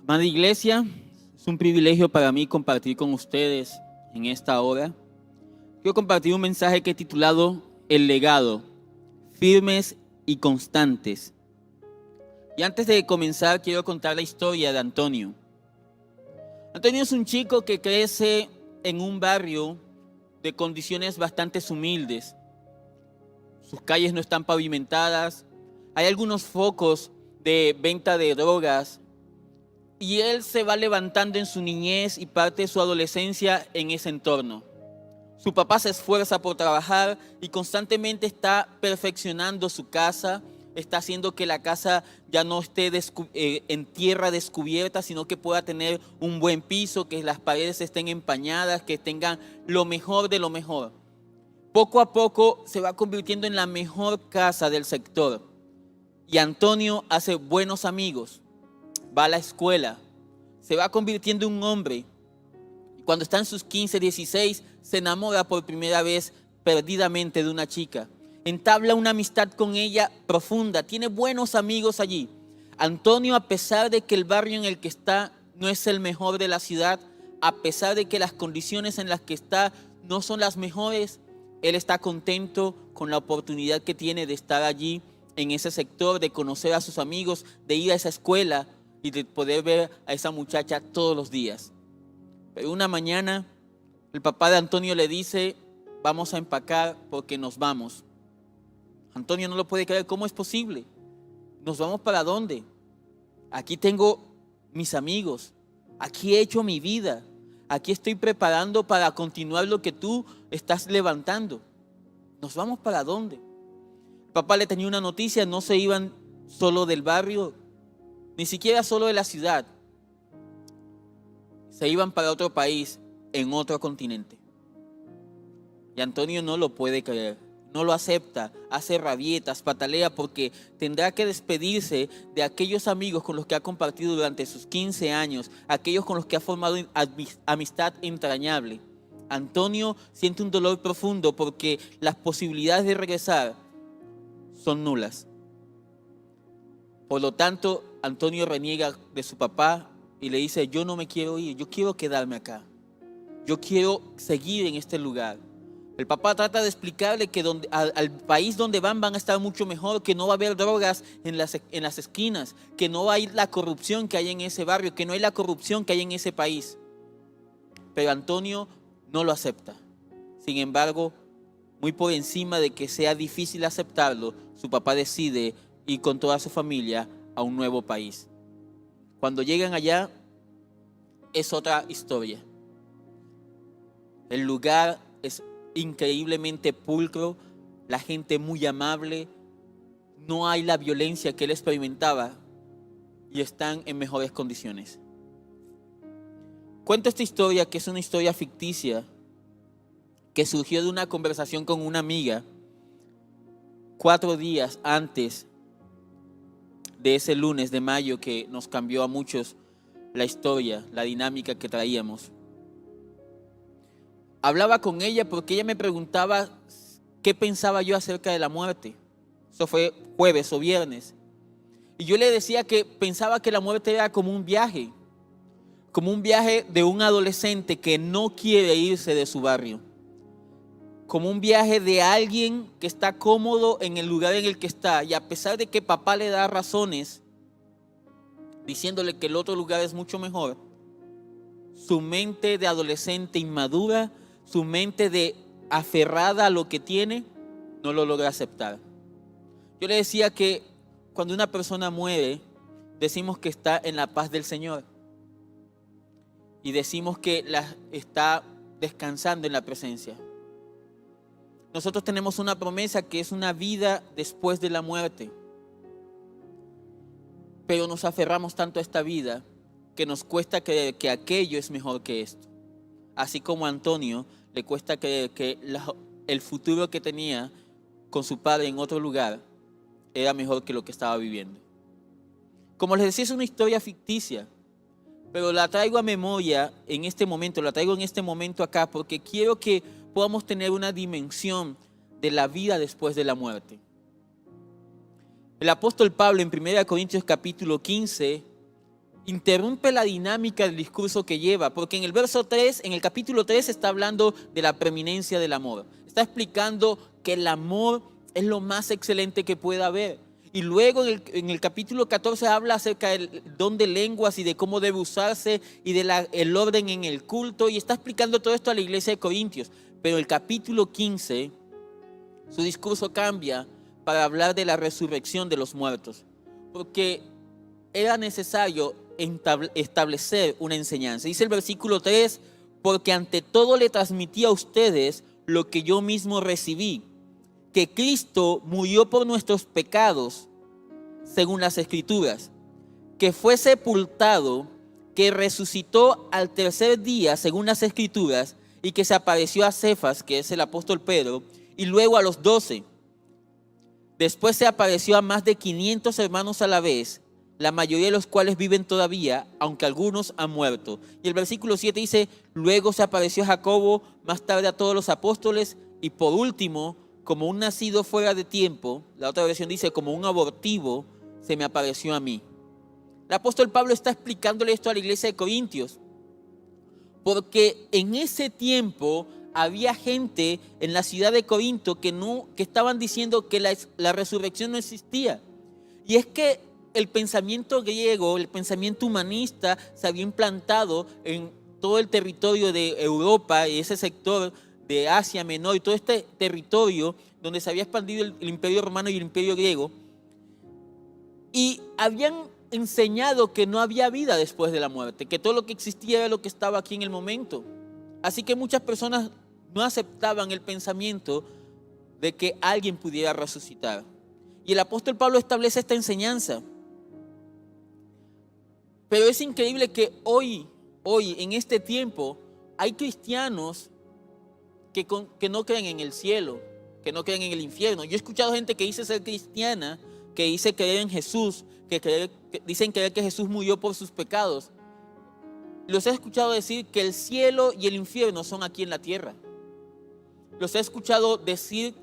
Amada iglesia, es un privilegio para mí compartir con ustedes en esta hora. Quiero compartir un mensaje que he titulado El legado, firmes y constantes. Y antes de comenzar, quiero contar la historia de Antonio. Antonio es un chico que crece en un barrio de condiciones bastante humildes. Sus calles no están pavimentadas, hay algunos focos de venta de drogas. Y él se va levantando en su niñez y parte de su adolescencia en ese entorno. Su papá se esfuerza por trabajar y constantemente está perfeccionando su casa, está haciendo que la casa ya no esté en tierra descubierta, sino que pueda tener un buen piso, que las paredes estén empañadas, que tengan lo mejor de lo mejor. Poco a poco se va convirtiendo en la mejor casa del sector. Y Antonio hace buenos amigos. Va a la escuela, se va convirtiendo en un hombre. Y cuando está en sus 15, 16, se enamora por primera vez perdidamente de una chica. Entabla una amistad con ella profunda, tiene buenos amigos allí. Antonio, a pesar de que el barrio en el que está no es el mejor de la ciudad, a pesar de que las condiciones en las que está no son las mejores, él está contento con la oportunidad que tiene de estar allí en ese sector, de conocer a sus amigos, de ir a esa escuela y de poder ver a esa muchacha todos los días. Pero una mañana el papá de Antonio le dice: vamos a empacar porque nos vamos. Antonio no lo puede creer. ¿Cómo es posible? ¿Nos vamos para dónde? Aquí tengo mis amigos, aquí he hecho mi vida, aquí estoy preparando para continuar lo que tú estás levantando. ¿Nos vamos para dónde? El papá le tenía una noticia: no se iban solo del barrio, ni siquiera solo de la ciudad. Se iban para otro país, en otro continente. Y Antonio no lo puede creer, no lo acepta, hace rabietas, patalea porque tendrá que despedirse de aquellos amigos con los que ha compartido durante sus 15 años, aquellos con los que ha formado amistad entrañable. Antonio siente un dolor profundo porque las posibilidades de regresar son nulas. Por lo tanto, Antonio reniega de su papá y le dice: yo no me quiero ir, yo quiero quedarme acá. Yo quiero seguir en este lugar. El papá trata de explicarle que al país donde van a estar mucho mejor, que no va a haber drogas en las esquinas, que no va a ir la corrupción que hay en ese barrio, que no hay la corrupción que hay en ese país. Pero Antonio no lo acepta. Sin embargo, muy por encima de que sea difícil aceptarlo, su papá decide ir con toda su familia a un nuevo país. Cuando llegan allá, es otra historia. El lugar es increíblemente pulcro, la gente muy amable, no hay la violencia que él experimentaba y están en mejores condiciones. Cuento esta historia, que es una historia ficticia, que surgió de una conversación con una amiga 4 días antes de ese lunes de mayo que nos cambió a muchos la historia, la dinámica que traíamos. Hablaba con ella porque ella me preguntaba qué pensaba yo acerca de la muerte. Eso fue jueves o viernes. Y yo le decía que pensaba que la muerte era como un viaje de un adolescente que no quiere irse de su barrio. Como un viaje de alguien que está cómodo en el lugar en el que está, y a pesar de que papá le da razones diciéndole que el otro lugar es mucho mejor, su mente de adolescente inmadura, su mente de aferrada a lo que tiene, no lo logra aceptar. Yo le decía que cuando una persona muere, decimos que está en la paz del Señor y decimos que está descansando en la presencia. Nosotros tenemos una promesa que es una vida después de la muerte. Pero nos aferramos tanto a esta vida que nos cuesta creer que aquello es mejor que esto. Así como a Antonio le cuesta creer que el futuro que tenía con su padre en otro lugar era mejor que lo que estaba viviendo. Como les decía, es una historia ficticia, pero la traigo a memoria en este momento, la traigo en este momento acá porque quiero que podamos tener una dimensión de la vida después de la muerte. El apóstol Pablo en 1 Corintios capítulo 15 interrumpe la dinámica del discurso que lleva, porque en el verso 3, en el capítulo 3 está hablando de la preeminencia del amor. Está explicando que el amor es lo más excelente que pueda haber. Y luego en el capítulo 14 habla acerca del don de lenguas y de cómo debe usarse y del orden en el culto, y está explicando todo esto a la iglesia de Corintios. Pero el capítulo 15, su discurso cambia para hablar de la resurrección de los muertos, porque era necesario establecer una enseñanza. Dice el versículo 3, porque ante todo le transmití a ustedes lo que yo mismo recibí, que Cristo murió por nuestros pecados, según las Escrituras, que fue sepultado, que resucitó al tercer día, según las Escrituras, y que se apareció a Cefas, que es el apóstol Pedro, y luego a los 12. Después se apareció a más de 500 hermanos a la vez, la mayoría de los cuales viven todavía, aunque algunos han muerto. Y el versículo 7 dice, luego se apareció a Jacobo, más tarde a todos los apóstoles, y por último, como un nacido fuera de tiempo, la otra versión dice, como un abortivo, se me apareció a mí. El apóstol Pablo está explicándole esto a la iglesia de Corintios, porque en ese tiempo había gente en la ciudad de Corinto que estaban diciendo que la resurrección no existía. Y es que el pensamiento griego, el pensamiento humanista se había implantado en todo el territorio de Europa y ese sector de Asia Menor y todo este territorio donde se había expandido el imperio romano y el imperio griego, y habían enseñado que no había vida después de la muerte, que todo lo que existía era lo que estaba aquí en el momento. Así que muchas personas no aceptaban el pensamiento de que alguien pudiera resucitar. Y el apóstol Pablo establece esta enseñanza. Pero es increíble que hoy, en este tiempo, hay cristianos que no creen en el cielo, que no creen en el infierno. Yo he escuchado gente que dice ser cristiana, que dice creer en Jesús, que dicen creer que Jesús murió por sus pecados. Los he escuchado decir que el cielo y el infierno son aquí en la tierra. Los he escuchado decir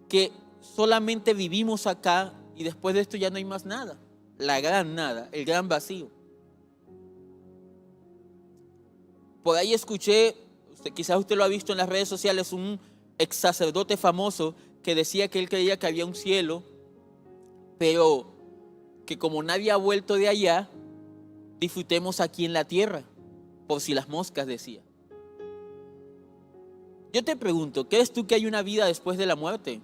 que solamente vivimos acá y después de esto ya no hay más nada. La gran nada, el gran vacío. Por ahí escuché, quizás usted lo ha visto en las redes sociales, un ex sacerdote famoso que decía que él creía que había un cielo, pero que como nadie ha vuelto de allá, disfrutemos aquí en la tierra, por si las moscas, decía. Yo te pregunto, ¿crees tú que hay una vida después de la muerte?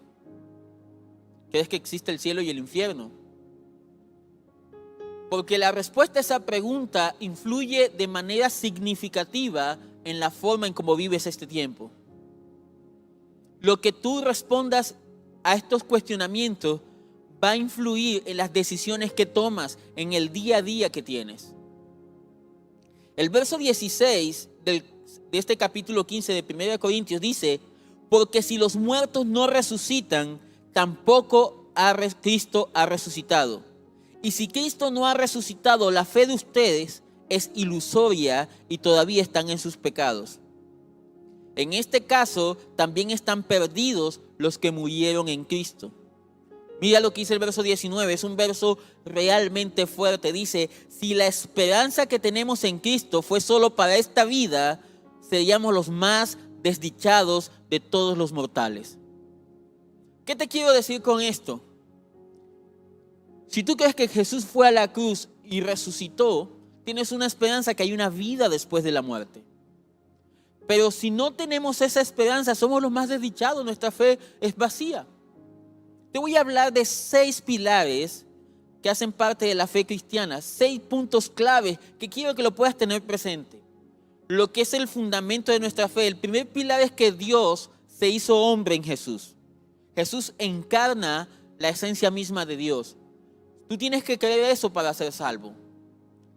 ¿Crees que existe el cielo y el infierno? Porque la respuesta a esa pregunta influye de manera significativa en la forma en cómo vives este tiempo. Lo que tú respondas a estos cuestionamientos va a influir en las decisiones que tomas en el día a día que tienes. El verso 16 de este capítulo 15 de 1 Corintios dice, porque si los muertos no resucitan, tampoco Cristo ha resucitado. Y si Cristo no ha resucitado, la fe de ustedes es ilusoria y todavía están en sus pecados. En este caso, también están perdidos los que murieron en Cristo. Mira lo que dice el verso 19, es un verso realmente fuerte. Dice, si la esperanza que tenemos en Cristo fue solo para esta vida, seríamos los más desdichados de todos los mortales. ¿Qué te quiero decir con esto? Si tú crees que Jesús fue a la cruz y resucitó, tienes una esperanza que hay una vida después de la muerte. Pero si no tenemos esa esperanza, somos los más desdichados, nuestra fe es vacía. Te voy a hablar de 6 pilares que hacen parte de la fe cristiana, 6 puntos claves que quiero que lo puedas tener presente. Lo que es el fundamento de nuestra fe. El primer pilar es que Dios se hizo hombre en Jesús. Jesús encarna la esencia misma de Dios. Tú tienes que creer eso para ser salvo.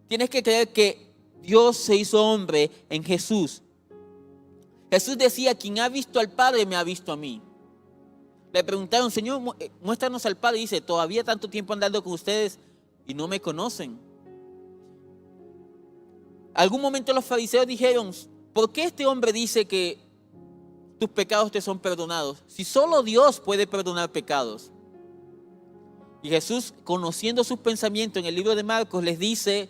Tienes que creer que Dios se hizo hombre en Jesús. Jesús decía, quien ha visto al Padre me ha visto a mí. Le preguntaron, Señor, muéstranos al Padre. Y dice, todavía tanto tiempo andando con ustedes y no me conocen. Algún momento los fariseos dijeron, ¿por qué este hombre dice que tus pecados te son perdonados? Si solo Dios puede perdonar pecados. Y Jesús, conociendo sus pensamientos en el libro de Marcos, les dice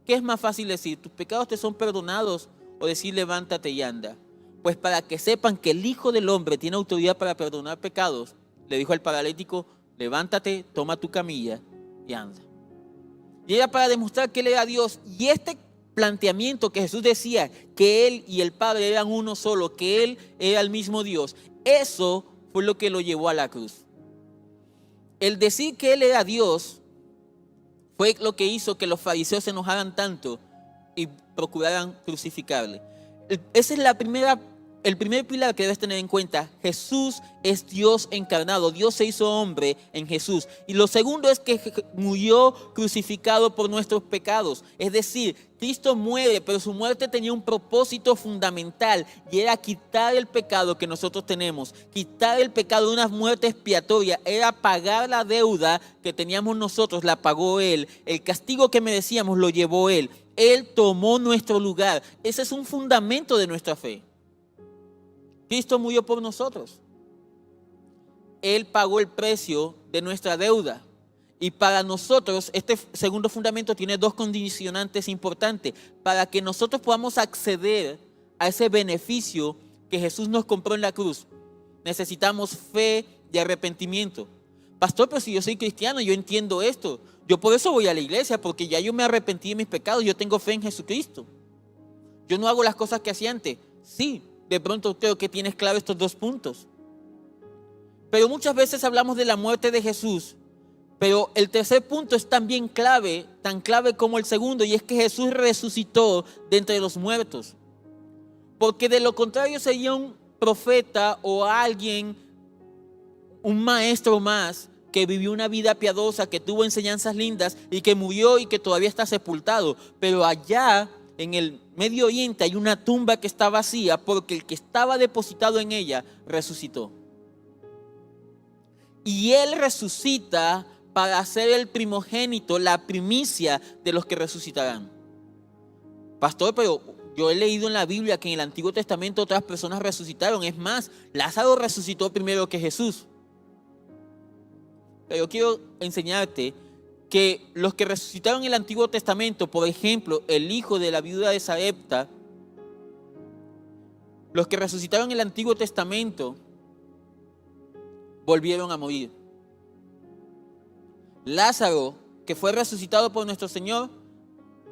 ¿Qué es más fácil decir? ¿Tus pecados te son perdonados? O decir, levántate y anda. Pues para que sepan que el Hijo del Hombre tiene autoridad para perdonar pecados, le dijo al paralítico, levántate, toma tu camilla y anda. Y era para demostrar que Él era Dios. Y este planteamiento que Jesús decía, que Él y el Padre eran uno solo, que Él era el mismo Dios, eso fue lo que lo llevó a la cruz. El decir que Él era Dios fue lo que hizo que los fariseos se enojaran tanto y procuraran crucificarle. Esa es el primer pilar que debes tener en cuenta. Jesús es Dios encarnado. Dios se hizo hombre en Jesús. Y lo segundo es que murió crucificado por nuestros pecados. Es decir, Cristo muere, pero su muerte tenía un propósito fundamental y era quitar el pecado que nosotros tenemos. Quitar el pecado de una muerte expiatoria. Era pagar la deuda que teníamos nosotros, la pagó Él. El castigo que merecíamos lo llevó Él. Él tomó nuestro lugar. Ese es un fundamento de nuestra fe. Cristo murió por nosotros. Él pagó el precio de nuestra deuda. Y para nosotros, este segundo fundamento tiene dos condicionantes importantes. Para que nosotros podamos acceder a ese beneficio que Jesús nos compró en la cruz, necesitamos fe y arrepentimiento. Pastor, pero si yo soy cristiano, yo entiendo esto. Yo por eso voy a la iglesia, porque ya yo me arrepentí de mis pecados, yo tengo fe en Jesucristo. Yo no hago las cosas que hacía antes. Sí, de pronto creo que tienes claro estos dos puntos. Pero muchas veces hablamos de la muerte de Jesús, pero el tercer punto es también clave, tan clave como el segundo, y es que Jesús resucitó de entre los muertos. Porque de lo contrario sería un profeta o alguien, un maestro más, que vivió una vida piadosa, que tuvo enseñanzas lindas y que murió y que todavía está sepultado. Pero allá en el Medio Oriente hay una tumba que está vacía porque el que estaba depositado en ella resucitó. Y Él resucita para ser el primogénito, la primicia de los que resucitarán. Pastor, pero yo he leído en la Biblia que en el Antiguo Testamento otras personas resucitaron. Es más, Lázaro resucitó primero que Jesús. Pero yo quiero enseñarte que los que resucitaron en el Antiguo Testamento, por ejemplo, el hijo de la viuda de Sarepta, los que resucitaron en el Antiguo Testamento volvieron a morir. Lázaro, que fue resucitado por nuestro Señor,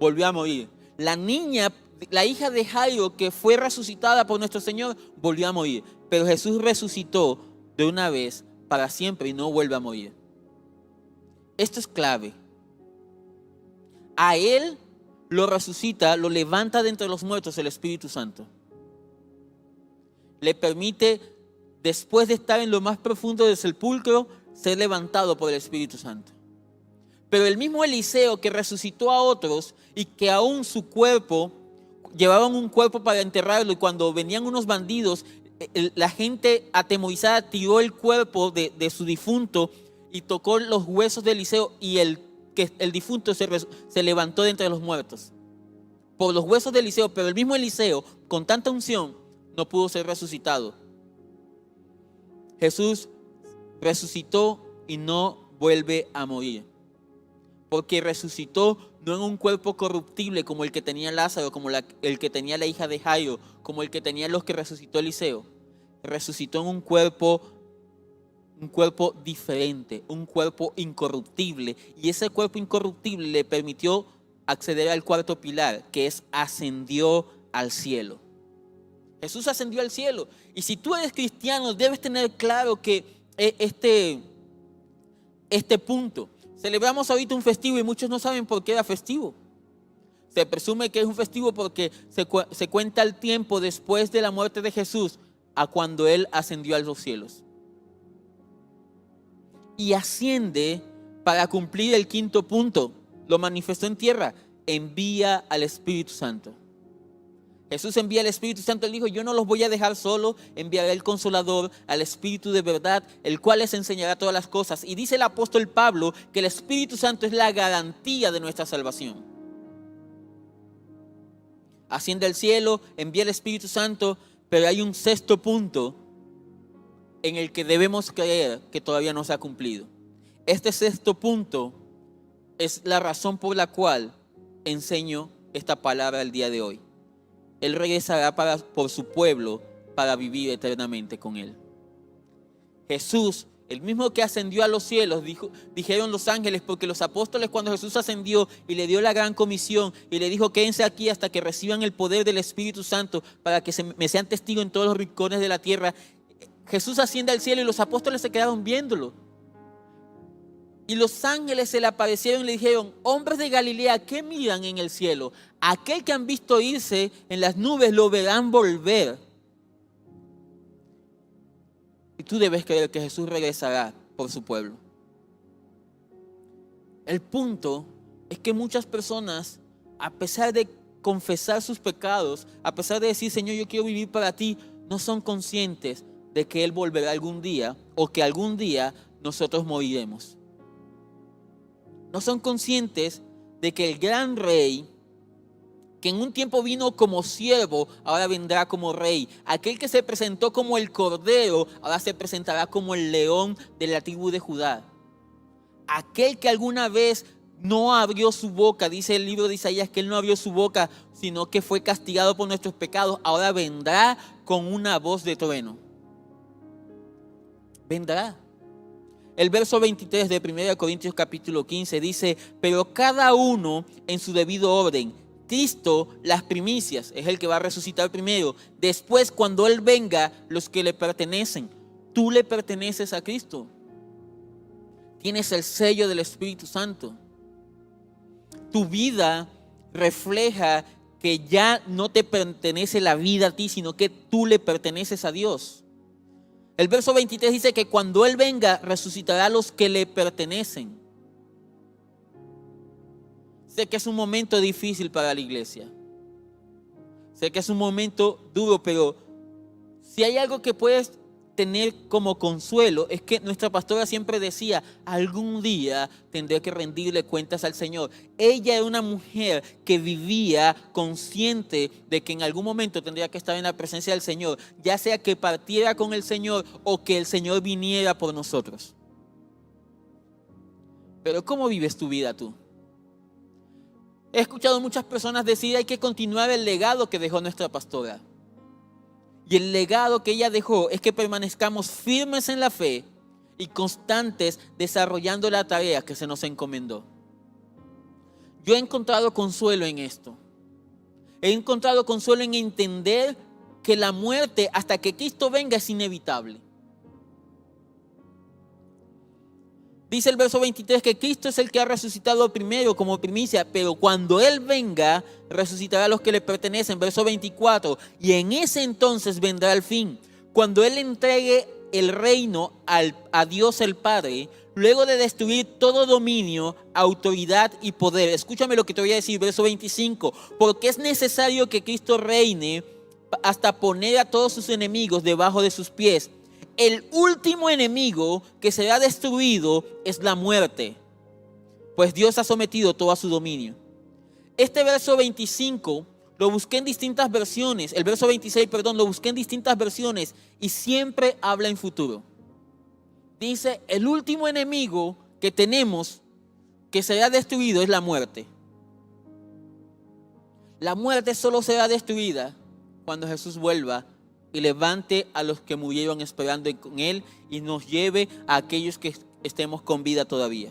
volvió a morir. La niña, la hija de Jairo, que fue resucitada por nuestro Señor, volvió a morir. Pero Jesús resucitó de una vez para siempre y no vuelve a morir. Esto es clave. A Él lo resucita, lo levanta de entre los muertos el Espíritu Santo. Le permite, después de estar en lo más profundo del sepulcro, ser levantado por el Espíritu Santo. Pero el mismo Eliseo que resucitó a otros y que aún su cuerpo, llevaban un cuerpo para enterrarlo, y cuando venían unos bandidos, la gente atemorizada tiró el cuerpo de su difunto y tocó los huesos de Eliseo, y el difunto se levantó de entre los muertos por los huesos de Eliseo. Pero el mismo Eliseo, con tanta unción, no pudo ser resucitado. Jesús resucitó y no vuelve a morir, porque resucitó no en un cuerpo corruptible como el que tenía Lázaro, como el que tenía la hija de Jairo, como el que tenía los que resucitó Eliseo. Resucitó en un cuerpo diferente, un cuerpo incorruptible, y ese cuerpo incorruptible le permitió acceder al cuarto pilar, que es ascendió al cielo. Jesús ascendió al cielo, y si tú eres cristiano debes tener claro que este punto. Celebramos ahorita un festivo y muchos no saben por qué era festivo. Se presume que es un festivo porque se cuenta el tiempo después de la muerte de Jesús a cuando Él ascendió a los cielos. Y asciende para cumplir el quinto punto. Lo manifestó en tierra. Envía al Espíritu Santo. Jesús envía al Espíritu Santo. Él dijo, yo no los voy a dejar solo, enviaré el Consolador, al Espíritu de verdad, el cual les enseñará todas las cosas. Y dice el apóstol Pablo que el Espíritu Santo es la garantía de nuestra salvación. Asciende al cielo, envía el Espíritu Santo, pero hay un sexto punto en el que debemos creer que todavía no se ha cumplido. Este sexto punto es la razón por la cual enseño esta palabra el día de hoy. Él regresará por su pueblo para vivir eternamente con Él. Jesús, el mismo que ascendió a los cielos, dijeron los ángeles, porque los apóstoles cuando Jesús ascendió y le dio la gran comisión y le dijo: quédense aquí hasta que reciban el poder del Espíritu Santo para que me sean testigos en todos los rincones de la tierra. Jesús asciende al cielo y los apóstoles se quedaron viéndolo. Y los ángeles se le aparecieron y le dijeron: hombres de Galilea, ¿qué miran en el cielo? Aquel que han visto irse en las nubes lo verán volver. Y tú debes creer que Jesús regresará por su pueblo. El punto es que muchas personas, a pesar de confesar sus pecados, a pesar de decir: Señor, yo quiero vivir para ti, no son conscientes de que Él volverá algún día o que algún día nosotros moriremos. No son conscientes de que el gran rey, que en un tiempo vino como siervo, ahora vendrá como rey. Aquel que se presentó como el cordero, ahora se presentará como el león de la tribu de Judá. Aquel que alguna vez no abrió su boca, dice el libro de Isaías que Él no abrió su boca, sino que fue castigado por nuestros pecados, ahora vendrá con una voz de trueno. Vendrá. El verso 23 de 1 Corintios capítulo 15 dice: pero cada uno en su debido orden. Cristo, las primicias, es el que va a resucitar primero. Después, cuando Él venga, los que le pertenecen. Tú le perteneces a Cristo. Tienes el sello del Espíritu Santo. Tu vida refleja que ya no te pertenece la vida a ti, sino que tú le perteneces a Dios. El verso 23 dice que cuando Él venga, resucitará a los que le pertenecen. Sé que es un momento difícil para la iglesia. Sé que es un momento duro, pero si hay algo que puedes tener como consuelo, es que nuestra pastora siempre decía: algún día tendré que rendirle cuentas al Señor. Ella era una mujer que vivía consciente de que en algún momento tendría que estar en la presencia del Señor, ya sea que partiera con el Señor o que el Señor viniera por nosotros. Pero ¿cómo vives tu vida tú? He escuchado muchas personas decir: hay que continuar el legado que dejó nuestra pastora. Y el legado que ella dejó es que permanezcamos firmes en la fe y constantes desarrollando la tarea que se nos encomendó. Yo he encontrado consuelo en esto. He encontrado consuelo en entender que la muerte, hasta que Cristo venga, es inevitable. Dice el verso 23 que Cristo es el que ha resucitado primero como primicia, pero cuando Él venga, resucitará a los que le pertenecen. Verso 24, y en ese entonces vendrá el fin, cuando Él entregue el reino a Dios el Padre, luego de destruir todo dominio, autoridad y poder. Escúchame lo que te voy a decir, verso 25, porque es necesario que Cristo reine hasta poner a todos sus enemigos debajo de sus pies. El último enemigo que será destruido es la muerte, pues Dios ha sometido todo a su dominio. Este verso 25 lo busqué en distintas versiones, el verso 26, lo busqué en distintas versiones y siempre habla en futuro. Dice: el último enemigo que tenemos que será destruido es la muerte. La muerte solo será destruida cuando Jesús vuelva y levante a los que murieron esperando con Él y nos lleve a aquellos que estemos con vida todavía.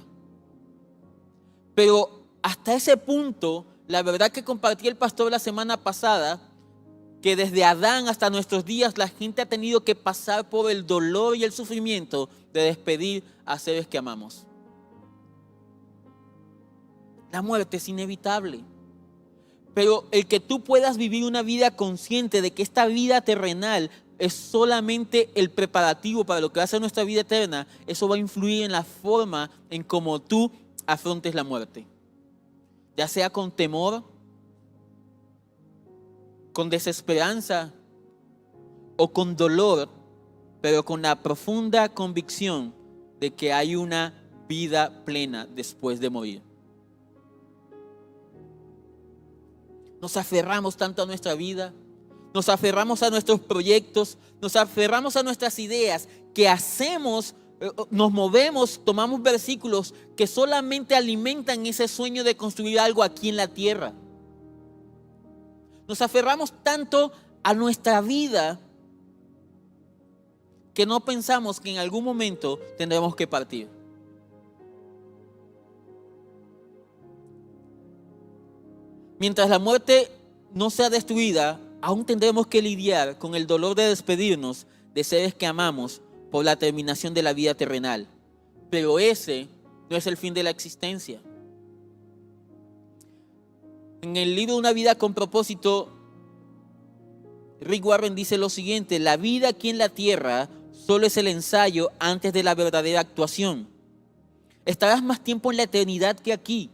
Pero hasta ese punto, la verdad que compartí el pastor la semana pasada, que desde Adán hasta nuestros días la gente ha tenido que pasar por el dolor y el sufrimiento de despedir a seres que amamos. La muerte es inevitable. Pero el que tú puedas vivir una vida consciente de que esta vida terrenal es solamente el preparativo para lo que va a ser nuestra vida eterna, eso va a influir en la forma en cómo tú afrontes la muerte. Ya sea con temor, con desesperanza o con dolor, pero con la profunda convicción de que hay una vida plena después de morir. Nos aferramos tanto a nuestra vida, nos aferramos a nuestros proyectos, nos aferramos a nuestras ideas, que hacemos nos movemos, tomamos versículos que solamente alimentan ese sueño de construir algo aquí en la tierra. Nos aferramos tanto a nuestra vida que no pensamos que en algún momento tendremos que partir. Mientras la muerte no sea destruida, aún tendremos que lidiar con el dolor de despedirnos de seres que amamos por la terminación de la vida terrenal. Pero ese no es el fin de la existencia. En el libro Una vida con propósito, Rick Warren dice lo siguiente: la vida aquí en la tierra solo es el ensayo antes de la verdadera actuación. Estarás más tiempo en la eternidad que aquí.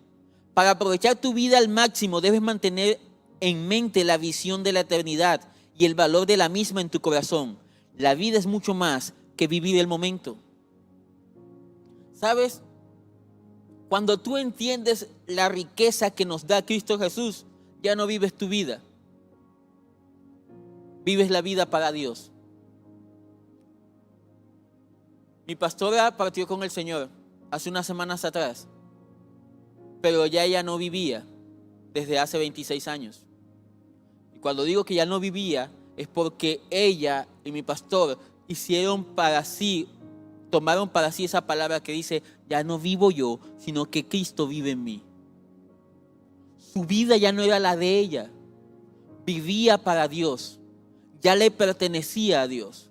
Para aprovechar tu vida al máximo debes mantener en mente la visión de la eternidad y el valor de la misma en tu corazón. La vida es mucho más que vivir el momento. ¿Sabes? Cuando tú entiendes la riqueza que nos da Cristo Jesús, ya no vives tu vida. Vives la vida para Dios. Mi pastora partió con el Señor hace unas semanas atrás, pero ya ella no vivía desde hace 26 años. Y cuando digo que ya no vivía, es porque ella y mi pastor tomaron para sí esa palabra que dice: ya no vivo yo, sino que Cristo vive en mí. Su vida ya no era la de ella, vivía para Dios, ya le pertenecía a Dios.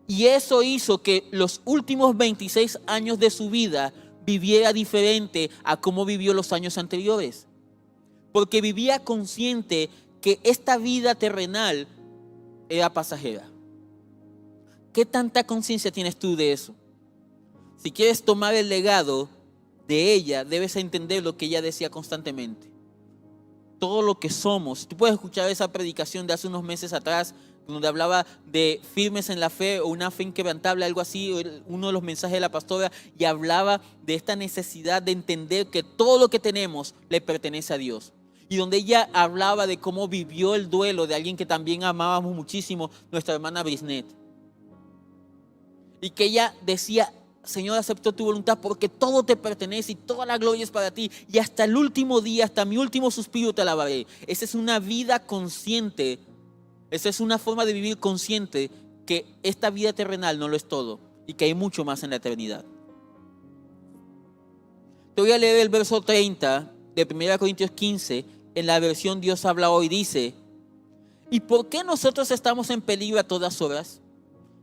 Y eso hizo que los últimos 26 años de su vida viviera diferente a cómo vivió los años anteriores. Porque vivía consciente que esta vida terrenal era pasajera. ¿Qué tanta conciencia tienes tú de eso? Si quieres tomar el legado de ella, debes entender lo que ella decía constantemente. Todo lo que somos. Tú puedes escuchar esa predicación de hace unos meses atrás, donde hablaba de firmes en la fe o una fe inquebrantable, algo así, uno de los mensajes de la pastora, y hablaba de esta necesidad de entender que todo lo que tenemos le pertenece a Dios. Y donde ella hablaba de cómo vivió el duelo de alguien que también amábamos muchísimo, nuestra hermana Brisnet. Y que ella decía: Señor, acepto tu voluntad porque todo te pertenece y toda la gloria es para ti. Y hasta el último día, hasta mi último suspiro te alabaré. Esa es una vida consciente. Esa es una forma de vivir consciente que esta vida terrenal no lo es todo y que hay mucho más en la eternidad. Te voy a leer el verso 30 de 1 Corintios 15 en la versión Dios habla hoy. Dice: ¿y por qué nosotros estamos en peligro a todas horas?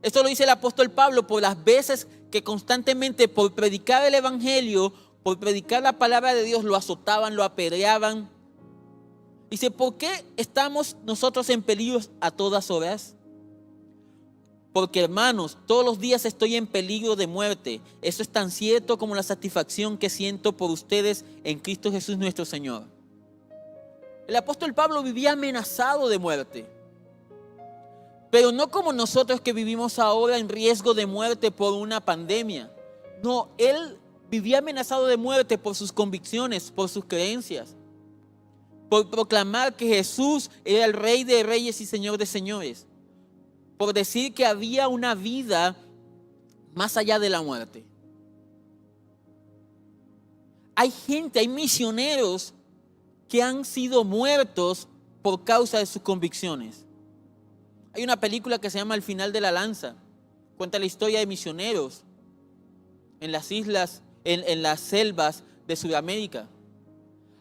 Esto lo dice el apóstol Pablo por las veces que constantemente por predicar el evangelio, por predicar la palabra de Dios, lo azotaban, lo apedreaban. Dice: ¿por qué estamos nosotros en peligro a todas horas? Porque, hermanos, todos los días estoy en peligro de muerte. Eso es tan cierto como la satisfacción que siento por ustedes en Cristo Jesús nuestro Señor. El apóstol Pablo vivía amenazado de muerte. Pero no como nosotros que vivimos ahora en riesgo de muerte por una pandemia. No, él vivía amenazado de muerte por sus convicciones, por sus creencias. Por proclamar que Jesús era el Rey de Reyes y Señor de Señores. Por decir que había una vida más allá de la muerte. Hay gente, hay misioneros que han sido muertos por causa de sus convicciones. Hay una película que se llama El final de la lanza. Cuenta la historia de misioneros en las islas, en las selvas de Sudamérica.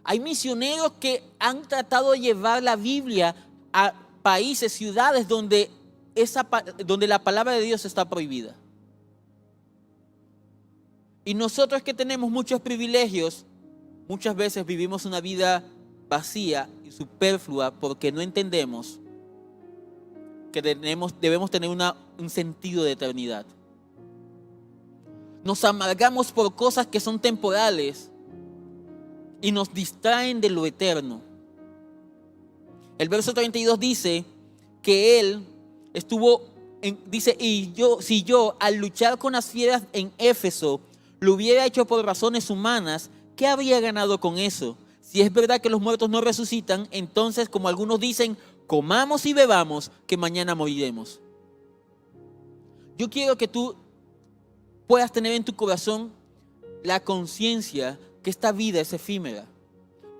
Hay misioneros que han tratado de llevar la Biblia a países, ciudades donde la palabra de Dios está prohibida. Y nosotros que tenemos muchos privilegios, muchas veces vivimos una vida vacía y superflua porque no entendemos que debemos tener un sentido de eternidad. Nos amargamos por cosas que son temporales y nos distraen de lo eterno. El verso 32 dice que él si yo al luchar con las fieras en Éfeso lo hubiera hecho por razones humanas, ¿qué habría ganado con eso? Si es verdad que los muertos no resucitan, entonces, como algunos dicen, comamos y bebamos, que mañana moriremos. Yo quiero que tú puedas tener en tu corazón la conciencia que esta vida es efímera.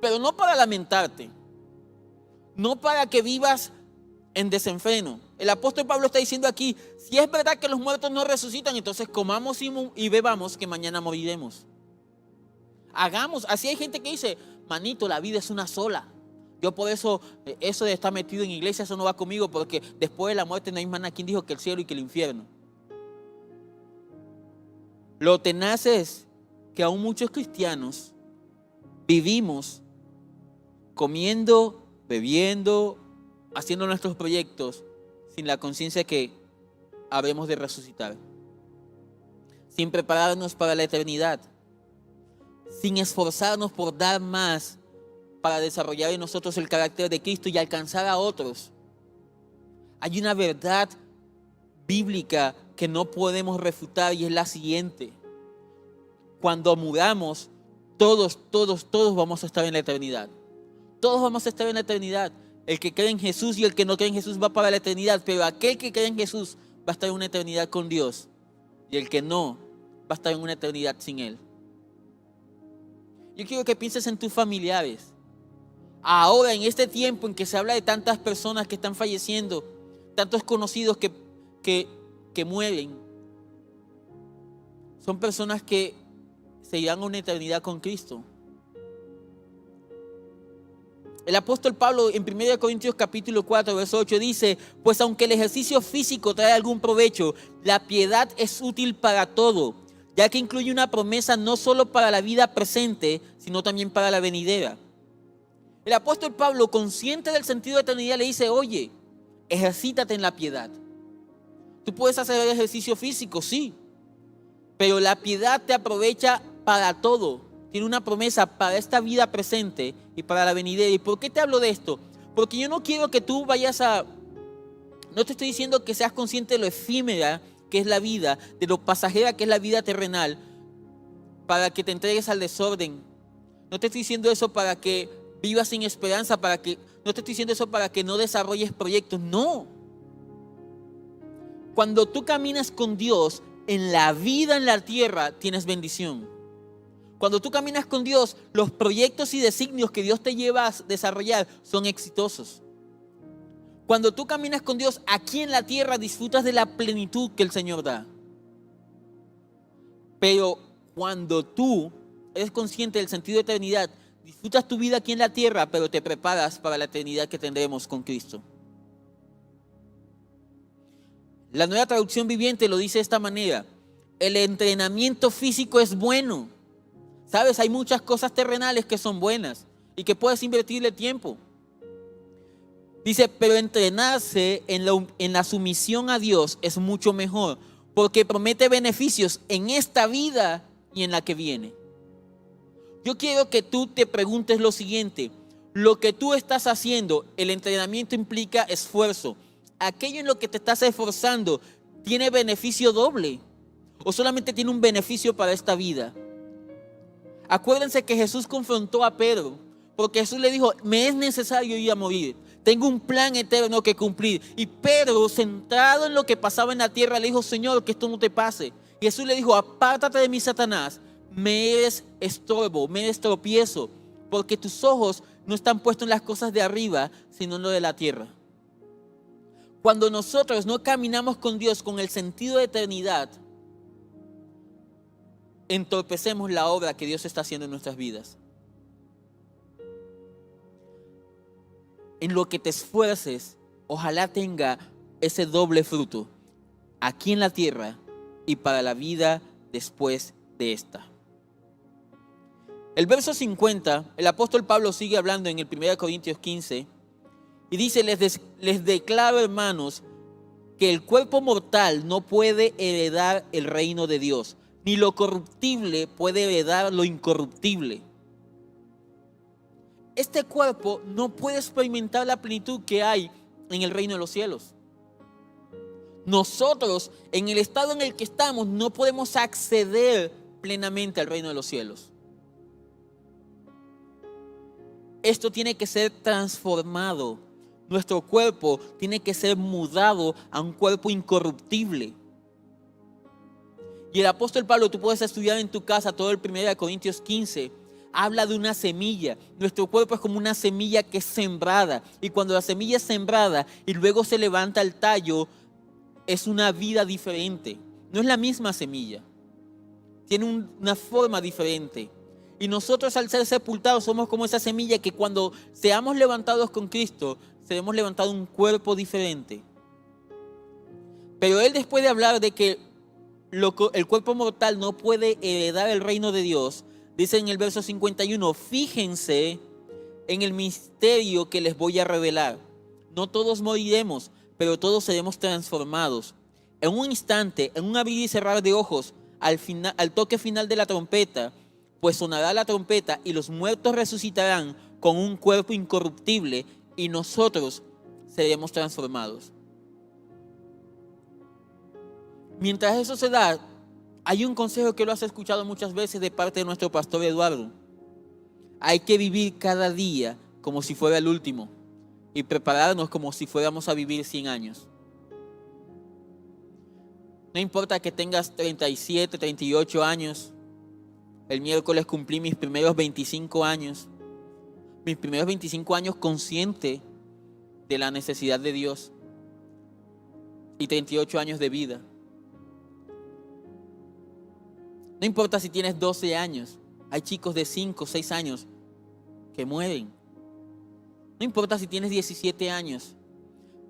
Pero no para lamentarte, no para que vivas en desenfreno. El apóstol Pablo está diciendo aquí, si es verdad que los muertos no resucitan, entonces comamos y bebamos que mañana moriremos. Hagamos, así hay gente que dice, manito, la vida es una sola. Yo por eso de estar metido en iglesia, eso no va conmigo, porque después de la muerte no hay más nada. ¿Quién dijo que el cielo y que el infierno? Lo tenaz es que aún muchos cristianos vivimos comiendo, bebiendo, haciendo nuestros proyectos sin la conciencia que habremos de resucitar, sin prepararnos para la eternidad, sin esforzarnos por dar más para desarrollar en nosotros el carácter de Cristo y alcanzar a otros. Hay una verdad bíblica que no podemos refutar y es la siguiente: cuando muramos, todos vamos a estar en la eternidad. Todos vamos a estar en la eternidad. El que cree en Jesús y el que no cree en Jesús va para la eternidad, pero aquel que cree en Jesús va a estar en una eternidad con Dios, y el que no va a estar en una eternidad sin Él. Yo quiero que pienses en tus familiares. Ahora, en este tiempo en que se habla de tantas personas que están falleciendo, tantos conocidos que mueren, son personas que se irán a una eternidad con Cristo. El apóstol Pablo en 1 Corintios capítulo 4, verso 8 dice, pues aunque el ejercicio físico trae algún provecho, la piedad es útil para todo, ya que incluye una promesa no solo para la vida presente, sino también para la venidera. El apóstol Pablo, consciente del sentido de eternidad, le dice, oye, ejercítate en la piedad. Tú puedes hacer el ejercicio físico, sí, pero la piedad te aprovecha para todo. Tiene una promesa para esta vida presente y para la venidera. ¿Y por qué te hablo de esto? Porque yo no quiero que tú no te estoy diciendo que seas consciente de lo efímera que es la vida, de lo pasajera que es la vida terrenal, para que te entregues al desorden. No te estoy diciendo eso para que vivas sin esperanza, no te estoy diciendo eso para que no desarrolles proyectos. No. Cuando tú caminas con Dios, en la vida en la tierra tienes bendición. Cuando tú caminas con Dios, los proyectos y designios que Dios te lleva a desarrollar son exitosos. Cuando tú caminas con Dios aquí en la tierra, disfrutas de la plenitud que el Señor da. Pero cuando tú eres consciente del sentido de eternidad, disfrutas tu vida aquí en la tierra, pero te preparas para la eternidad que tendremos con Cristo. La Nueva Traducción Viviente lo dice de esta manera: el entrenamiento físico es bueno. ¿Sabes? Hay muchas cosas terrenales que son buenas y que puedes invertirle tiempo. Dice, pero entrenarse en la sumisión a Dios es mucho mejor, porque promete beneficios en esta vida y en la que viene. Yo quiero que tú te preguntes lo siguiente: lo que tú estás haciendo, el entrenamiento implica esfuerzo. ¿Aquello en lo que te estás esforzando tiene beneficio doble o solamente tiene un beneficio para esta vida? Acuérdense que Jesús confrontó a Pedro, porque Jesús le dijo, me es necesario ir a morir. Tengo un plan eterno que cumplir. Y Pedro, centrado en lo que pasaba en la tierra, le dijo, Señor, que esto no te pase. Y Jesús le dijo, apártate de mí, Satanás, me eres estorbo, me eres tropiezo, porque tus ojos no están puestos en las cosas de arriba, sino en lo de la tierra. Cuando nosotros no caminamos con Dios con el sentido de eternidad, entorpecemos la obra que Dios está haciendo en nuestras vidas. En lo que te esfuerces, ojalá tenga ese doble fruto, aquí en la tierra y para la vida después de esta. El verso 50, el apóstol Pablo sigue hablando en el 1 Corintios 15 y dice, les declaro, hermanos, que el cuerpo mortal no puede heredar el reino de Dios, ni lo corruptible puede heredar lo incorruptible. Este cuerpo no puede experimentar la plenitud que hay en el reino de los cielos. Nosotros, en el estado en el que estamos, no podemos acceder plenamente al reino de los cielos. Esto tiene que ser transformado. Nuestro cuerpo tiene que ser mudado a un cuerpo incorruptible. Y el apóstol Pablo, tú puedes estudiar en tu casa todo el 1 Corintios 15, habla de una semilla. Nuestro cuerpo es como una semilla que es sembrada. Y cuando la semilla es sembrada y luego se levanta el tallo, es una vida diferente. No es la misma semilla. Tiene una forma diferente. Y nosotros al ser sepultados somos como esa semilla que cuando seamos levantados con Cristo, seremos levantados un cuerpo diferente. Pero él, después de hablar de que el cuerpo mortal no puede heredar el reino de Dios, dice en el verso 51, fíjense en el misterio que les voy a revelar. No todos moriremos, pero todos seremos transformados. En un instante, en un abrir y cerrar de ojos, al toque final de la trompeta, pues sonará la trompeta y los muertos resucitarán con un cuerpo incorruptible y nosotros seremos transformados. Mientras eso se da, hay un consejo que lo has escuchado muchas veces de parte de nuestro pastor Eduardo. Hay que vivir cada día como si fuera el último y prepararnos como si fuéramos a vivir 100 años. No importa que tengas 37, 38 años. El miércoles cumplí mis primeros 25 años. Mis primeros 25 años consciente de la necesidad de Dios. Y 38 años de vida. No importa si tienes 12 años. Hay chicos de 5, 6 años que mueren. No importa si tienes 17 años.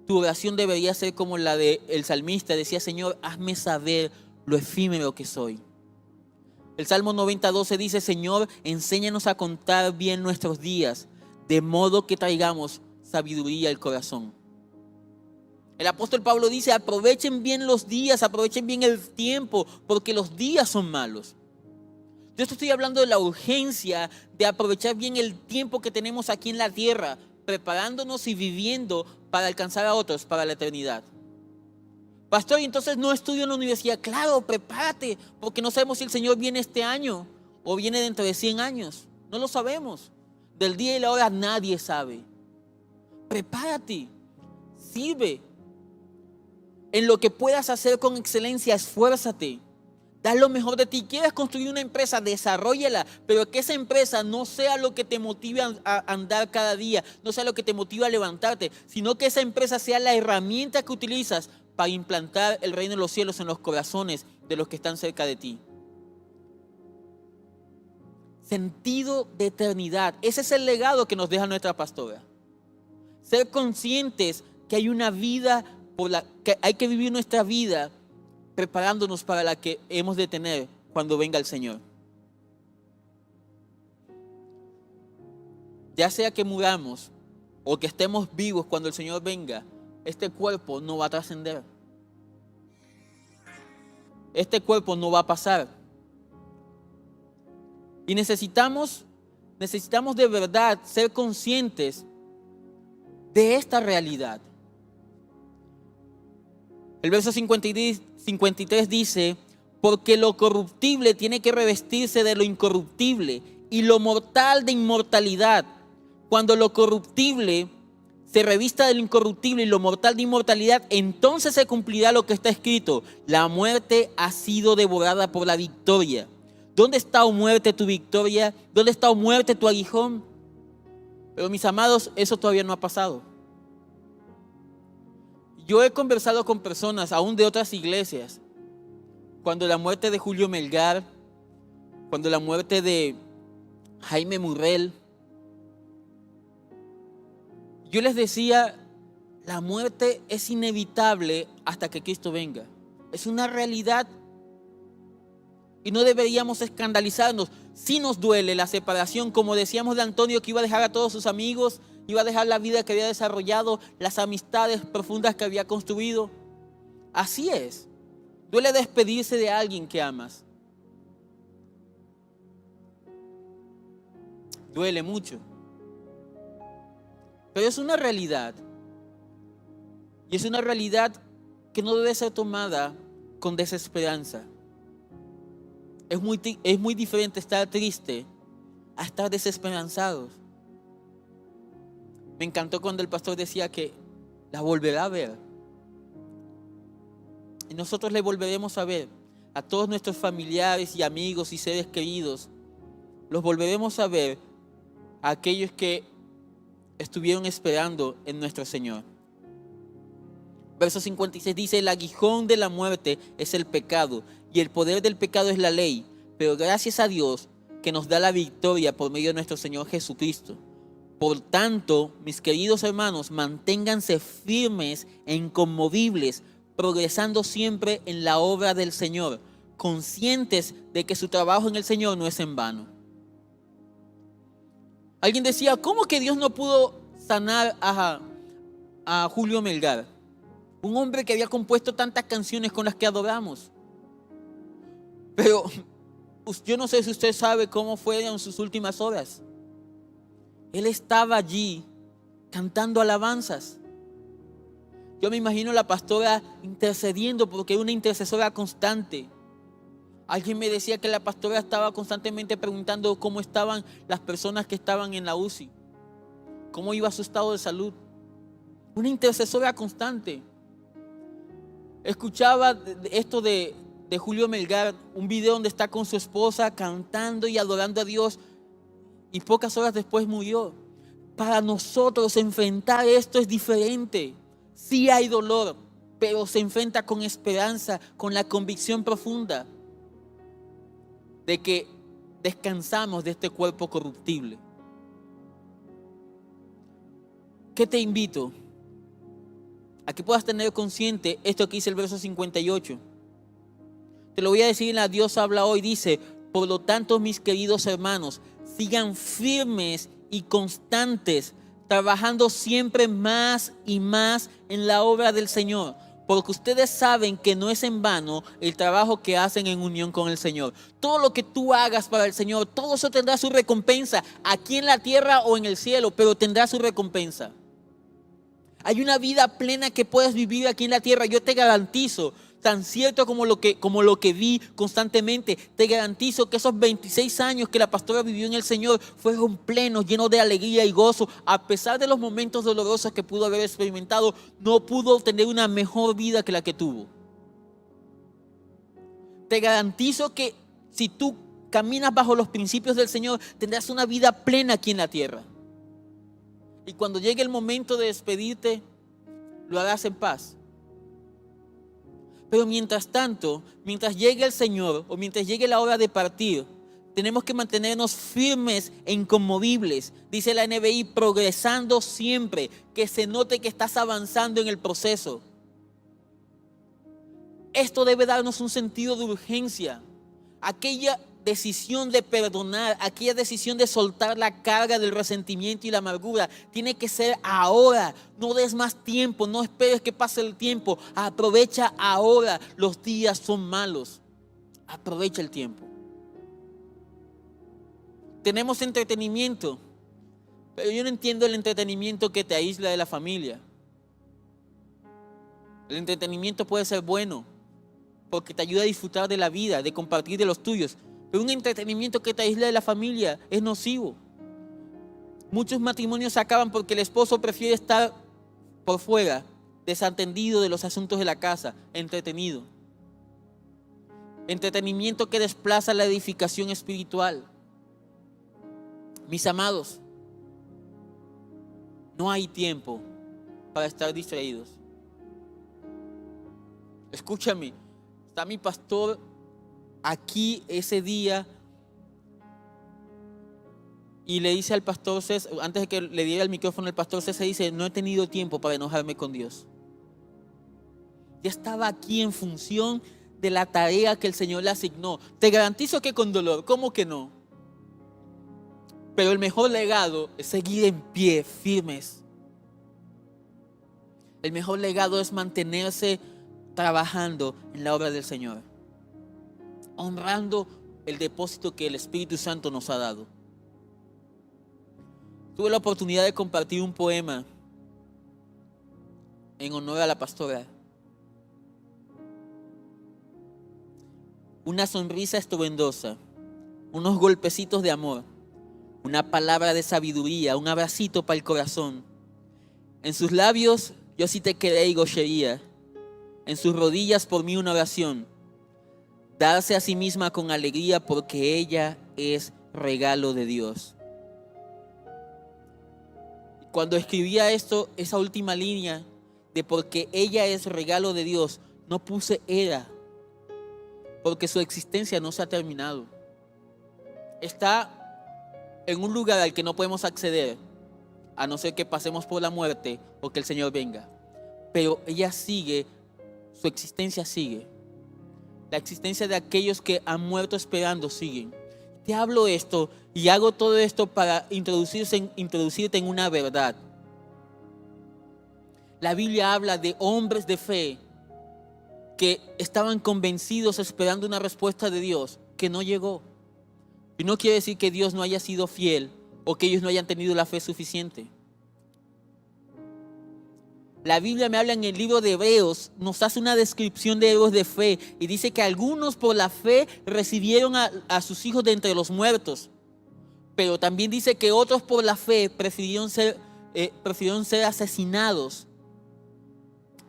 Tu oración debería ser como la del salmista. Decía, Señor, hazme saber lo efímero que soy. El Salmo 90:12 dice, Señor, enséñanos a contar bien nuestros días, de modo que traigamos sabiduría al corazón. El apóstol Pablo dice, aprovechen bien los días, aprovechen bien el tiempo, porque los días son malos. Yo estoy hablando de la urgencia de aprovechar bien el tiempo que tenemos aquí en la tierra, preparándonos y viviendo para alcanzar a otros para la eternidad. Pastor, ¿y entonces no estudio en la universidad? Claro, prepárate, porque no sabemos si el Señor viene este año o viene dentro de 100 años. No lo sabemos. Del día y la hora nadie sabe. Prepárate, sirve. En lo que puedas hacer con excelencia, esfuérzate. Da lo mejor de ti. ¿Quieres construir una empresa? Desarróllala, pero que esa empresa no sea lo que te motive a andar cada día, no sea lo que te motive a levantarte, sino que esa empresa sea la herramienta que utilizas para implantar el reino de los cielos en los corazones de los que están cerca de ti. Sentido de eternidad. Ese es el legado que nos deja nuestra pastora. Ser conscientes que hay una vida que hay que vivir nuestra vida preparándonos para la que hemos de tener cuando venga el Señor. Ya sea que muramos o que estemos vivos cuando el Señor venga, este cuerpo no va a trascender. Este cuerpo no va a pasar. Y necesitamos de verdad ser conscientes de esta realidad. El verso 53 dice, porque lo corruptible tiene que revestirse de lo incorruptible y lo mortal de inmortalidad. Cuando lo corruptible se revista de lo incorruptible y lo mortal de inmortalidad, entonces se cumplirá lo que está escrito. La muerte ha sido devorada por la victoria. ¿Dónde está, oh muerte, tu victoria? ¿Dónde está, oh muerte, tu aguijón? Pero mis amados, eso todavía no ha pasado. Yo he conversado con personas, aún de otras iglesias, cuando la muerte de Julio Melgar, cuando la muerte de Jaime Murrell, yo les decía, la muerte es inevitable hasta que Cristo venga. Es una realidad y no deberíamos escandalizarnos. Sí nos duele la separación, como decíamos de Antonio, que iba a dejar a todos sus amigos, iba a dejar la vida que había desarrollado, las amistades profundas que había construido. Así es. Duele despedirse de alguien que amas. Duele mucho. Pero es una realidad. Y es una realidad que no debe ser tomada con desesperanza. Es muy diferente estar triste a estar desesperanzados. Me encantó cuando el pastor decía que la volverá a ver. Y nosotros le volveremos a ver. a todos nuestros familiares y amigos y seres queridos. Los volveremos a ver a aquellos que estuvieron esperando en nuestro Señor. Verso 56 dice: el aguijón de la muerte es el pecado, y el poder del pecado es la ley. Pero gracias a Dios que nos da la victoria por medio de nuestro Señor Jesucristo. Por tanto, mis queridos hermanos, manténganse firmes e inconmovibles, progresando siempre en la obra del Señor, conscientes de que su trabajo en el Señor no es en vano. Alguien decía: ¿cómo que Dios no pudo sanar a Julio Melgar? Un hombre que había compuesto tantas canciones con las que adoramos. Pero yo no sé si usted sabe cómo fueron sus últimas horas. Él estaba allí cantando alabanzas. Yo me imagino a la pastora intercediendo, porque era una intercesora constante. Alguien me decía que la pastora estaba constantemente preguntando cómo estaban las personas que estaban en la UCI, cómo iba su estado de salud. Una intercesora constante. Escuchaba esto de Julio Melgar, un video donde está con su esposa cantando y adorando a Dios, y pocas horas después murió. Para nosotros enfrentar esto es diferente. Sí hay dolor, pero se enfrenta con esperanza, con la convicción profunda de que descansamos de este cuerpo corruptible. ¿Qué te invito? A que puedas tener consciente esto que dice el verso 58. Te lo voy a decir en la Dios habla hoy. Dice: por lo tanto, mis queridos hermanos, sigan firmes y constantes, trabajando siempre más y más en la obra del Señor, porque ustedes saben que no es en vano el trabajo que hacen en unión con el Señor. Todo lo que tú hagas para el Señor, todo eso tendrá su recompensa, aquí en la tierra o en el cielo, pero tendrá su recompensa. Hay una vida plena que puedes vivir aquí en la tierra. Yo te garantizo, tan cierto como lo que vi constantemente, te garantizo que esos 26 años que la pastora vivió en el Señor fueron plenos, llenos de alegría y gozo. A pesar de los momentos dolorosos que pudo haber experimentado, no pudo tener una mejor vida que la que tuvo. Te garantizo que si tú caminas bajo los principios del Señor, tendrás una vida plena aquí en la tierra. Y cuando llegue el momento de despedirte, lo harás en paz. Pero mientras tanto, mientras llegue el Señor o mientras llegue la hora de partir, tenemos que mantenernos firmes e inconmovibles. Dice la NBI, progresando siempre, que se note que estás avanzando en el proceso. Esto debe darnos un sentido de urgencia. Aquella decisión de perdonar, aquella decisión de soltar la carga del resentimiento y la amargura, tiene que ser ahora. No des más tiempo, no esperes que pase el tiempo. Aprovecha ahora. Los días son malos. Aprovecha el tiempo. Tenemos entretenimiento, pero yo no entiendo el entretenimiento que te aísla de la familia. El entretenimiento puede ser bueno, porque te ayuda a disfrutar de la vida, de compartir de los tuyos. Pero un entretenimiento que te aísla de la familia es nocivo. Muchos matrimonios se acaban porque el esposo prefiere estar por fuera, desatendido de los asuntos de la casa, entretenido. Entretenimiento que desplaza la edificación espiritual. Mis amados, no hay tiempo para estar distraídos. Escúchame, está mi pastor aquí ese día y le dice al pastor César, antes de que le diera el micrófono, el pastor César dice: no he tenido tiempo para enojarme con Dios. Ya estaba aquí en función de la tarea que el Señor le asignó. Te garantizo que con dolor, ¿cómo que no? Pero el mejor legado es seguir en pie, firmes. El mejor legado es mantenerse trabajando en la obra del Señor, honrando el depósito que el Espíritu Santo nos ha dado. Tuve la oportunidad de compartir un poema en honor a la pastora. Una sonrisa estruendosa, unos golpecitos de amor, una palabra de sabiduría, un abracito para el corazón. En sus labios yo sí te quedé y gocería, en sus rodillas por mí una oración. darse a sí misma con alegría porque ella es regalo de Dios. Cuando escribía esto, esa última línea de porque ella es regalo de Dios, no puse era, porque su existencia no se ha terminado. Está en un lugar al que no podemos acceder, a no ser que pasemos por la muerte o que el Señor venga. Pero ella sigue, su existencia sigue. La existencia de aquellos que han muerto esperando siguen. Te hablo esto y hago todo esto para introducirte en una verdad. La Biblia habla de hombres de fe que estaban convencidos esperando una respuesta de Dios que no llegó. Y no quiere decir que Dios no haya sido fiel o que ellos no hayan tenido la fe suficiente. La Biblia me habla en el libro de Hebreos, nos hace una descripción de héroes de fe y dice que algunos por la fe recibieron a sus hijos de entre los muertos, pero también dice que otros por la fe prefirieron ser asesinados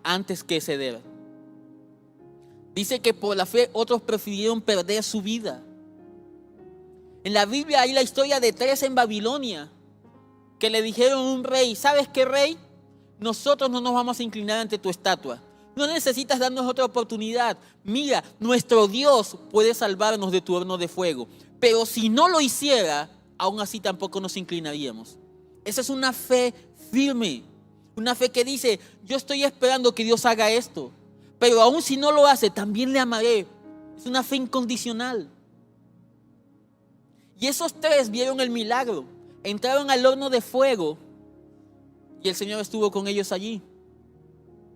antes que ceder. Dice que por la fe otros prefirieron perder su vida. En la Biblia hay la historia de 3 en Babilonia que le dijeron a un rey: ¿sabes qué, rey? Nosotros no nos vamos a inclinar ante tu estatua. No necesitas darnos otra oportunidad. Mira, nuestro Dios puede salvarnos de tu horno de fuego. Pero si no lo hiciera, aún así tampoco nos inclinaríamos. Esa es una fe firme. Una fe que dice: yo estoy esperando que Dios haga esto. Pero aún si no lo hace, también le amaré. Es una fe incondicional. Y esos 3 vieron el milagro. Entraron al horno de fuego. Y el Señor estuvo con ellos allí.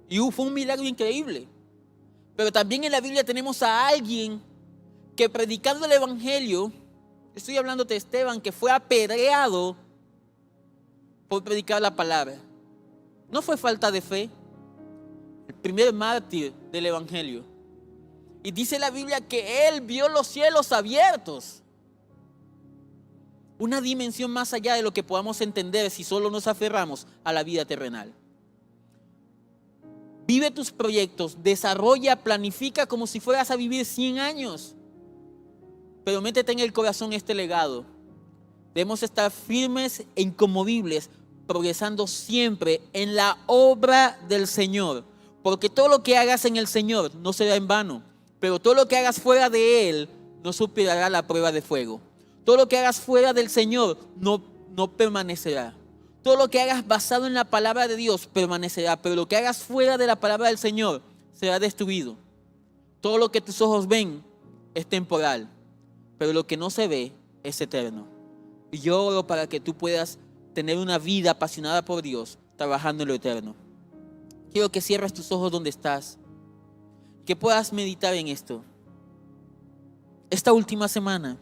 Y fue un milagro increíble. Pero también en la Biblia tenemos a alguien que predicando el evangelio, estoy hablando de Esteban, que fue apedreado por predicar la palabra. No fue falta de fe. El primer mártir del evangelio. Y dice la Biblia que él vio los cielos abiertos. Una dimensión más allá de lo que podamos entender si solo nos aferramos a la vida terrenal. Vive tus proyectos, desarrolla, planifica como si fueras a vivir 100 años. Pero métete en el corazón este legado. Debemos estar firmes e inconmovibles, progresando siempre en la obra del Señor. Porque todo lo que hagas en el Señor no será en vano. Pero todo lo que hagas fuera de Él no superará la prueba de fuego. Todo lo que hagas fuera del Señor no permanecerá. Todo lo que hagas basado en la palabra de Dios permanecerá. Pero lo que hagas fuera de la palabra del Señor será destruido. Todo lo que tus ojos ven es temporal. Pero lo que no se ve es eterno. Y yo oro para que tú puedas tener una vida apasionada por Dios, trabajando en lo eterno. Quiero que cierres tus ojos donde estás. Que puedas meditar en esto. Esta última semana.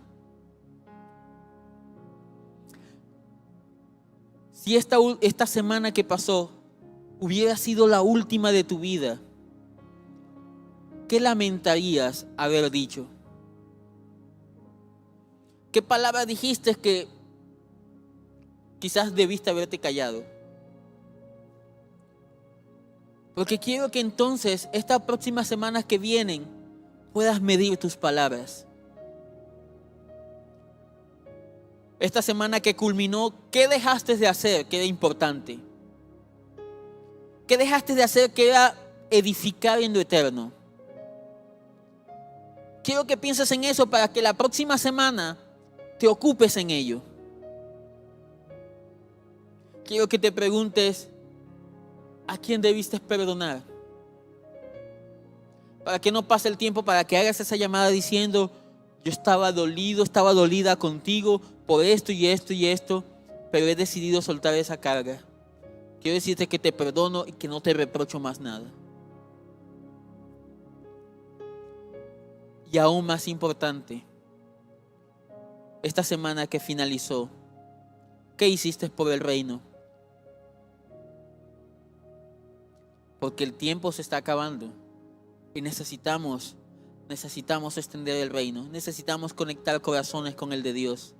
Si esta semana que pasó hubiera sido la última de tu vida, ¿qué lamentarías haber dicho? ¿Qué palabra dijiste que quizás debiste haberte callado? Porque quiero que entonces estas próximas semanas que vienen puedas medir tus palabras. Esta semana que culminó, ¿qué dejaste de hacer que era importante? ¿Qué dejaste de hacer que era edificar en lo eterno? Quiero que pienses en eso para que la próxima semana te ocupes en ello. Quiero que te preguntes, ¿a quién debiste perdonar? Para que no pase el tiempo, para que hagas esa llamada diciendo: yo estaba dolido, estaba dolida contigo por esto y esto y esto, pero he decidido soltar esa carga. Quiero decirte que te perdono y que no te reprocho más nada. Y aún más importante, esta semana que finalizó, ¿qué hiciste por el reino? Porque el tiempo se está acabando y necesitamos extender el reino. Necesitamos conectar corazones con el de Dios.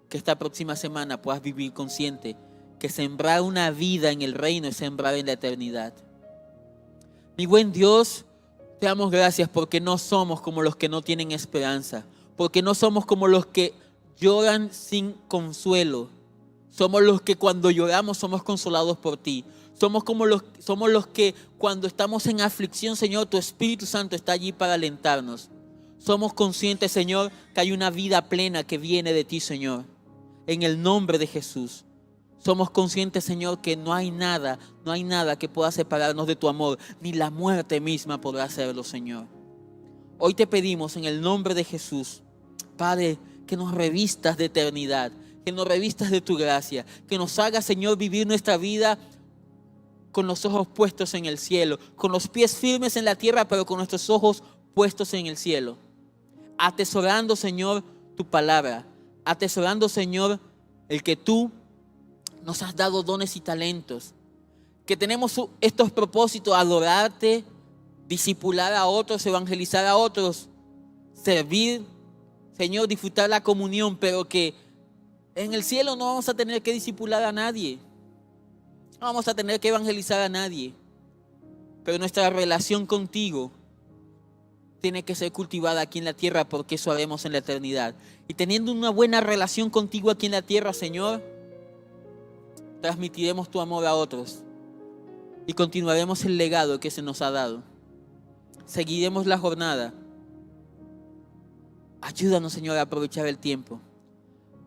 Que esta próxima semana puedas vivir consciente que sembrar una vida en el reino es sembrar en la eternidad. Mi buen Dios, Te damos gracias porque no somos como los que no tienen esperanza, porque no somos como los que lloran sin consuelo. Somos los que cuando lloramos somos consolados por ti. Somos los que cuando estamos en aflicción, Señor, tu Espíritu Santo está allí para alentarnos. Somos conscientes, Señor, que hay una vida plena que viene de ti, Señor. En el nombre de Jesús. Somos conscientes, Señor, que no hay nada que pueda separarnos de tu amor, ni la muerte misma podrá hacerlo, Señor. Hoy te pedimos en el nombre de Jesús, Padre, que nos revistas de eternidad, que nos revistas de tu gracia, que nos hagas, Señor, vivir nuestra vida con los ojos puestos en el cielo, con los pies firmes en la tierra, pero con nuestros ojos puestos en el cielo. Atesorando, Señor, tu palabra, atesorando, Señor, el que tú nos has dado dones y talentos, que tenemos estos propósitos: adorarte, discipular a otros, evangelizar a otros, servir, Señor, disfrutar la comunión, pero que en el cielo no vamos a tener que discipular a nadie, no vamos a tener que evangelizar a nadie, pero nuestra relación contigo tiene que ser cultivada aquí en la tierra, porque eso haremos en la eternidad. Y teniendo una buena relación contigo aquí en la tierra, Señor, transmitiremos tu amor a otros y continuaremos el legado que se nos ha dado. Seguiremos la jornada. Ayúdanos, Señor, a aprovechar el tiempo.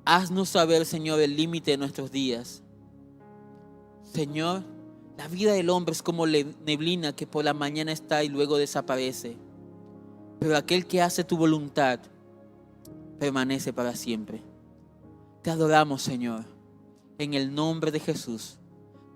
Haznos saber, Señor, el límite de nuestros días. Señor, la vida del hombre es como neblina que por la mañana está y luego desaparece. Pero aquel que hace tu voluntad permanece para siempre. Te adoramos, Señor. En el nombre de Jesús,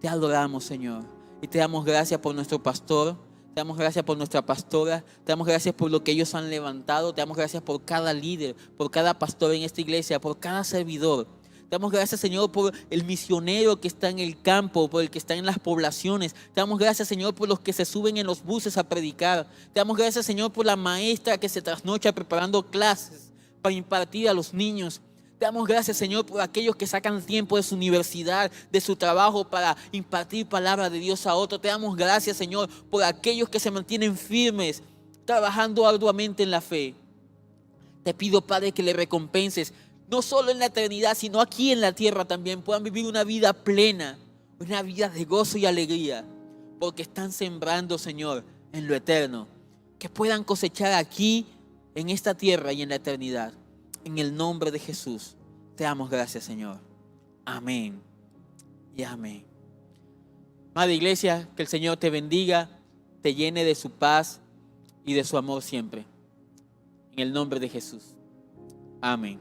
te adoramos, Señor. Y te damos gracias por nuestro pastor, te damos gracias por nuestra pastora, te damos gracias por lo que ellos han levantado, te damos gracias por cada líder, por cada pastor en esta iglesia, por cada servidor. Te damos gracias, Señor, por el misionero que está en el campo, por el que está en las poblaciones. Te damos gracias, Señor, por los que se suben en los buses a predicar. Te damos gracias, Señor, por la maestra que se trasnocha preparando clases para impartir a los niños. Te damos gracias, Señor, por aquellos que sacan tiempo de su universidad, de su trabajo para impartir palabra de Dios a otros. Te damos gracias, Señor, por aquellos que se mantienen firmes, trabajando arduamente en la fe. Te pido, Padre, que le recompenses, no solo en la eternidad, sino aquí en la tierra también, puedan vivir una vida plena, una vida de gozo y alegría, porque están sembrando, Señor, en lo eterno. Que puedan cosechar aquí, en esta tierra y en la eternidad. En el nombre de Jesús, te damos gracias, Señor. Amén y amén. Madre Iglesia, que el Señor te bendiga, te llene de su paz y de su amor siempre. En el nombre de Jesús. Amén.